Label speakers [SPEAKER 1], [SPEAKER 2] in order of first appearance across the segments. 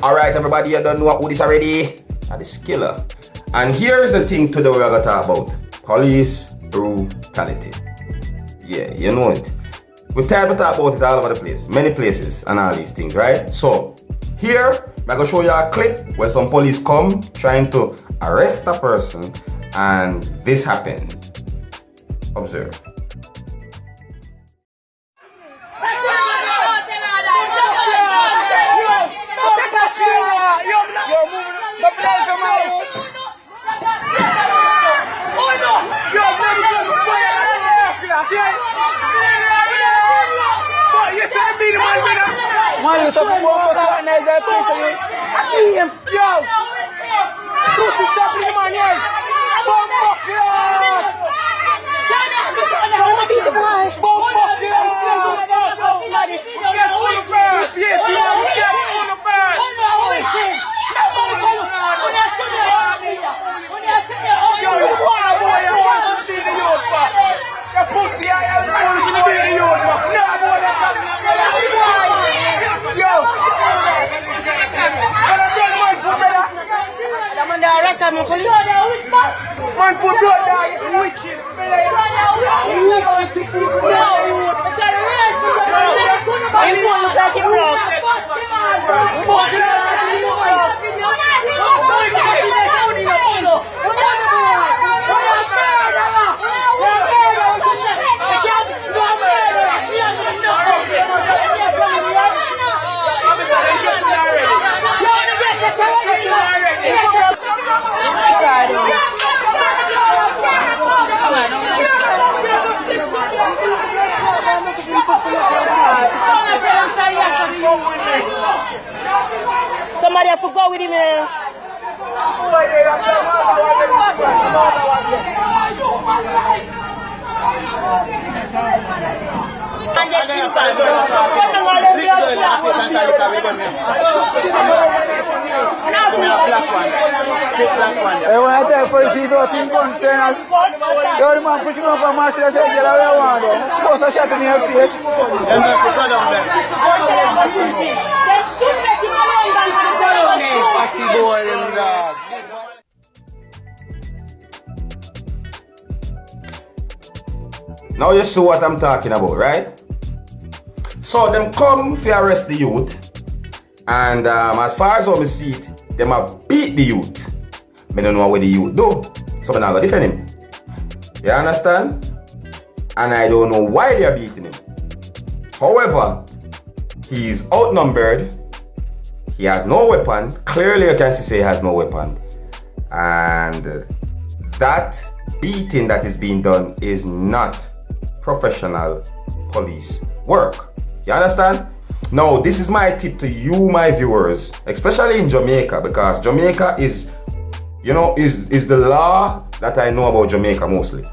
[SPEAKER 1] Alright, everybody, you don't know who this already? Seriousskilla. And here is the thing today we're going to talk about. Police brutality. Yeah, you know it. We've tried to talk about it all over the place. Many places and all these things, right? So, here, I'm going to show you a clip where some police come trying to arrest a person and this happened. Observe.
[SPEAKER 2] Man, you talking about organize that place for you? Yo! Pussy stop the man here! Bombo club! Don't beat the boy! Bombo club! Get on first! Yes, you are! Get on first! Yo, you want a boy, you want to be the youth, man! Your pussy, I want to be the youth, man! No, boy, yo! Man for blood dog is wicked. Somebody have to go with him. Hey, when I tell police you don't think gun trainers, the man pushing up a marshal and say, get away one though. Close a shot in your face. And then put that down there. Party boy, them dog.
[SPEAKER 1] Now you see what I'm talking about, right? So them come to arrest the youth, and as far as I see it, them have beat the youth. I don't know what the youth do, so I'm not going to defend him. You understand? And I don't know why they are beating him. However, he's outnumbered. He has no weapon. Clearly you can see he has no weapon. And that beating that is being done is not professional police work. You understand? Now, this is my tip to you, my viewers, especially in Jamaica, because Jamaica is, you know, is the law that I know about Jamaica mostly.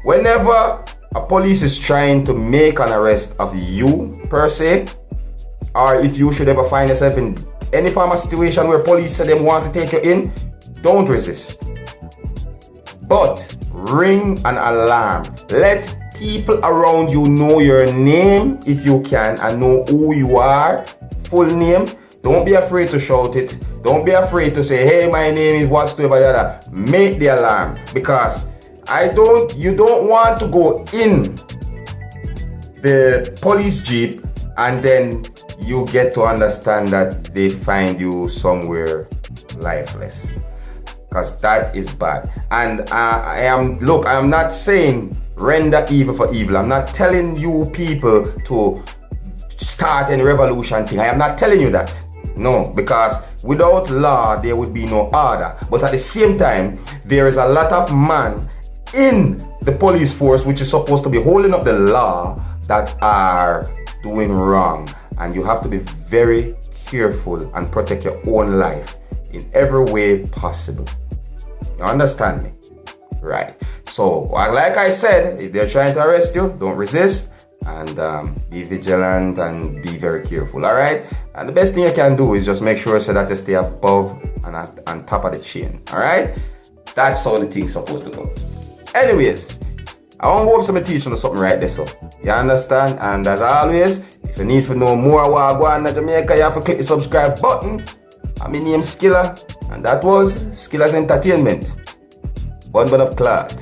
[SPEAKER 1] Whenever a police is trying to make an arrest of you, per se, or if you should ever find yourself in any form of situation where police say they want to take you in, don't resist. But ring an alarm. Let people around you know your name if you can and know who you are, full name. Don't be afraid to shout it. Don't be afraid to say, hey, my name is whatsoever. Make the alarm, because you don't want to go in the police jeep and then you get to understand that they find you somewhere lifeless, because that is bad. And I am not saying render evil for evil. I'm not telling you people to start any revolution thing. I am not telling you that. No, because without law there would be no order. But at the same time, there is a lot of men in the police force which is supposed to be holding up the law that are doing wrong. And you have to be very careful and protect your own life in every way possible. You understand me? Right. So, like I said, if they're trying to arrest you, don't resist, and be vigilant and be very careful. All right. And the best thing you can do is just make sure so that you stay above and on top of the chain. All right. That's how the thing's supposed to go. Anyways, I want to hope somebody teaching you something right there, so you understand. And as always, if you need to know more what I go on in Jamaica, you have to click the subscribe button I mean name Skilla, and that was Skilla's Entertainment. One up clot.